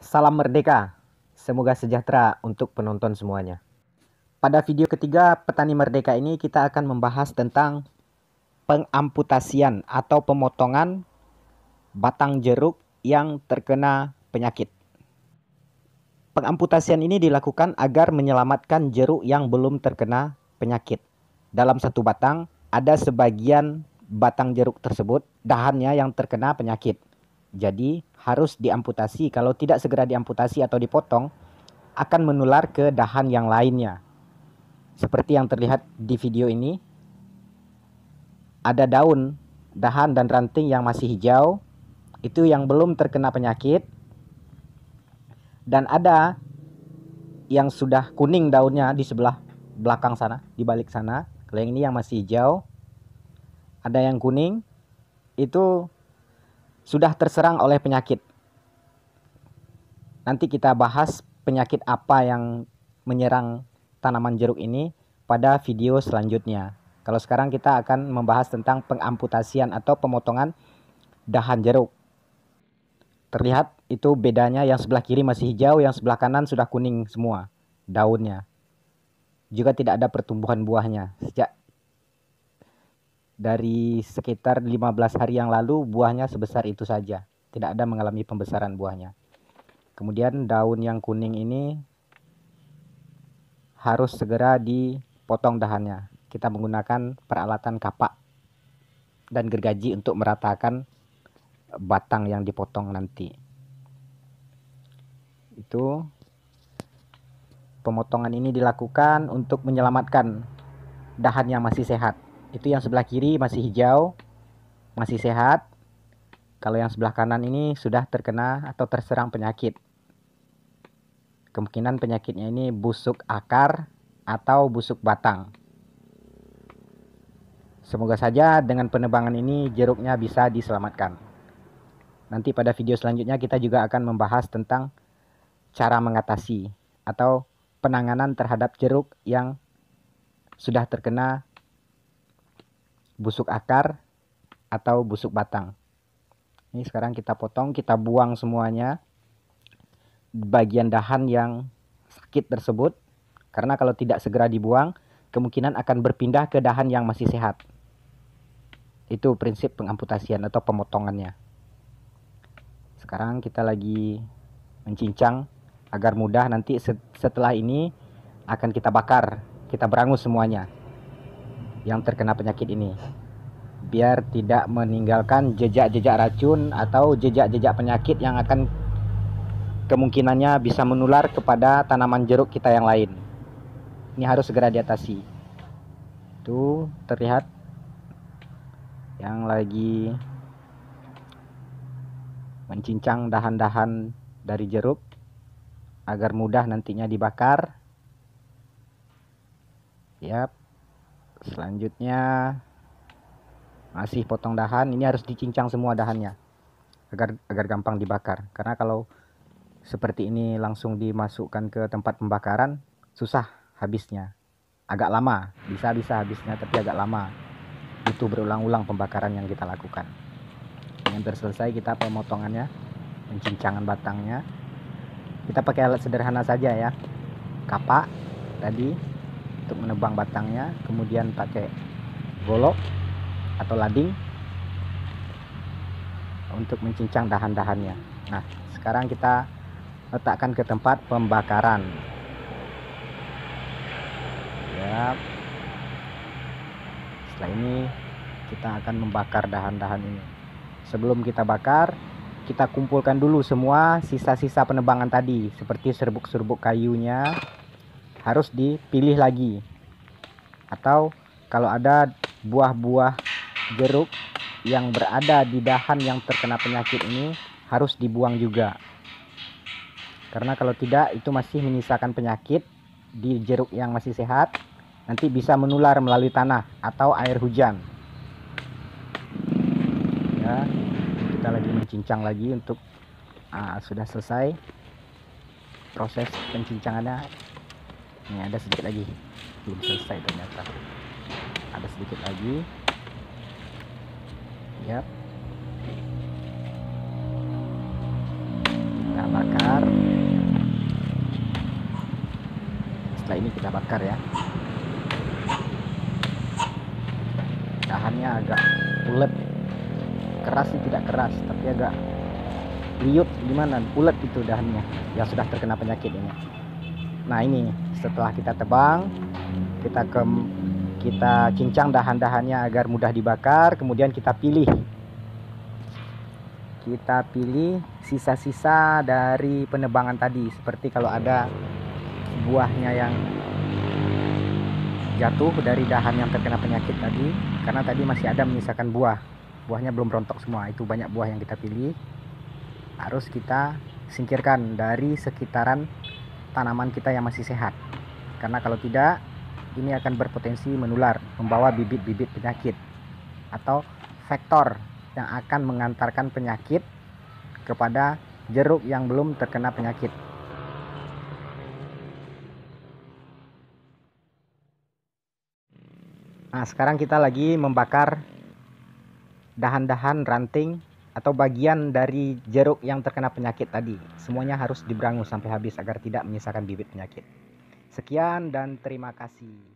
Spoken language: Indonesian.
Salam merdeka, semoga sejahtera untuk penonton semuanya. Pada video ketiga Petani Merdeka ini kita akan membahas tentang pengamputasian atau pemotongan batang jeruk yang terkena penyakit. Pengamputasian ini dilakukan agar menyelamatkan jeruk yang belum terkena penyakit. Dalam satu batang ada sebagian batang jeruk tersebut dahannya yang terkena penyakit. Jadi harus diamputasi. Kalau tidak segera diamputasi atau dipotong, akan menular ke dahan yang lainnya. Seperti yang terlihat di video ini, ada daun, dahan dan ranting yang masih hijau, itu yang belum terkena penyakit. Dan ada yang sudah kuning daunnya di sebelah belakang sana, di balik sana. Kalau yang ini yang masih hijau, ada yang kuning, itu sudah terserang oleh penyakit. Nanti kita bahas penyakit apa yang menyerang tanaman jeruk ini pada video selanjutnya. Kalau sekarang kita akan membahas tentang pengamputasian atau pemotongan dahan jeruk. Terlihat itu bedanya, yang sebelah kiri masih hijau, yang sebelah kanan sudah kuning semua daunnya. Juga tidak ada pertumbuhan buahnya. Sejak dari sekitar 15 hari yang lalu buahnya sebesar itu saja. Tidak ada mengalami pembesaran buahnya. Kemudian daun yang kuning ini harus segera dipotong dahannya. Kita menggunakan peralatan kapak dan gergaji untuk meratakan batang yang dipotong nanti. Itu pemotongan ini dilakukan untuk menyelamatkan dahan yang masih sehat. Itu yang sebelah kiri masih hijau, masih sehat. Kalau yang sebelah kanan ini sudah terkena atau terserang penyakit. Kemungkinan penyakitnya ini busuk akar atau busuk batang. Semoga saja dengan penebangan ini jeruknya bisa diselamatkan. Nanti pada video selanjutnya kita juga akan membahas tentang cara mengatasi atau penanganan terhadap jeruk yang sudah terkena busuk akar atau busuk batang. Ini sekarang kita potong, kita buang semuanya bagian dahan yang sakit tersebut, karena kalau tidak segera dibuang kemungkinan akan berpindah ke dahan yang masih sehat. Itu prinsip pengamputasian atau pemotongannya. Sekarang kita lagi mencincang agar mudah, nanti setelah ini akan kita bakar, kita berangus semuanya yang terkena penyakit ini, biar tidak meninggalkan jejak-jejak racun atau jejak-jejak penyakit yang akan kemungkinannya bisa menular kepada tanaman jeruk kita yang lain. Ini harus segera diatasi. Tuh terlihat yang lagi mencincang dahan-dahan dari jeruk agar mudah nantinya dibakar. Yap. Selanjutnya masih potong dahan, ini harus dicincang semua dahannya agar gampang dibakar. Karena kalau seperti ini langsung dimasukkan ke tempat pembakaran susah habisnya. Agak lama, bisa habisnya tapi agak lama. Itu berulang-ulang pembakaran yang kita lakukan. Yang selesai kita pemotongannya, pencincangan batangnya. Kita pakai alat sederhana saja ya. Kapak tadi untuk menebang batangnya, kemudian pakai golok atau lading untuk mencincang dahan-dahannya. Nah, sekarang kita letakkan ke tempat pembakaran. Ya. Setelah ini kita akan membakar dahan-dahan ini. Sebelum kita bakar, kita kumpulkan dulu semua sisa-sisa penebangan tadi, seperti serbuk-serbuk kayunya. Harus dipilih lagi, atau kalau ada buah-buah jeruk yang berada di dahan yang terkena penyakit ini harus dibuang juga, karena kalau tidak itu masih menyisakan penyakit di jeruk yang masih sehat, nanti bisa menular melalui tanah atau air hujan ya. Kita lagi mencincang lagi untuk sudah selesai proses pencincangannya. Ini ada sedikit lagi, belum selesai ternyata, ada sedikit lagi. Yap, kita bakar. ini kita bakar ya. Dahannya agak ulet, keras sih tidak keras, tapi agak liut gimana, ulet itu dahannya yang sudah terkena penyakit ini. Nah ini setelah kita tebang, kita cincang dahan-dahannya agar mudah dibakar. Kemudian kita pilih sisa-sisa dari penebangan tadi, seperti kalau ada buahnya yang jatuh dari dahan yang terkena penyakit tadi, karena tadi masih ada menyisakan buahnya belum rontok semua. Itu banyak buah yang kita pilih, harus kita singkirkan dari sekitaran tanaman kita yang masih sehat, karena kalau tidak ini akan berpotensi menular, membawa bibit-bibit penyakit atau vektor yang akan mengantarkan penyakit kepada jeruk yang belum terkena penyakit. Nah, sekarang kita lagi membakar dahan-dahan ranting atau bagian dari jeruk yang terkena penyakit tadi. Semuanya harus diberangus sampai habis agar tidak menyisakan bibit penyakit. Sekian dan terima kasih.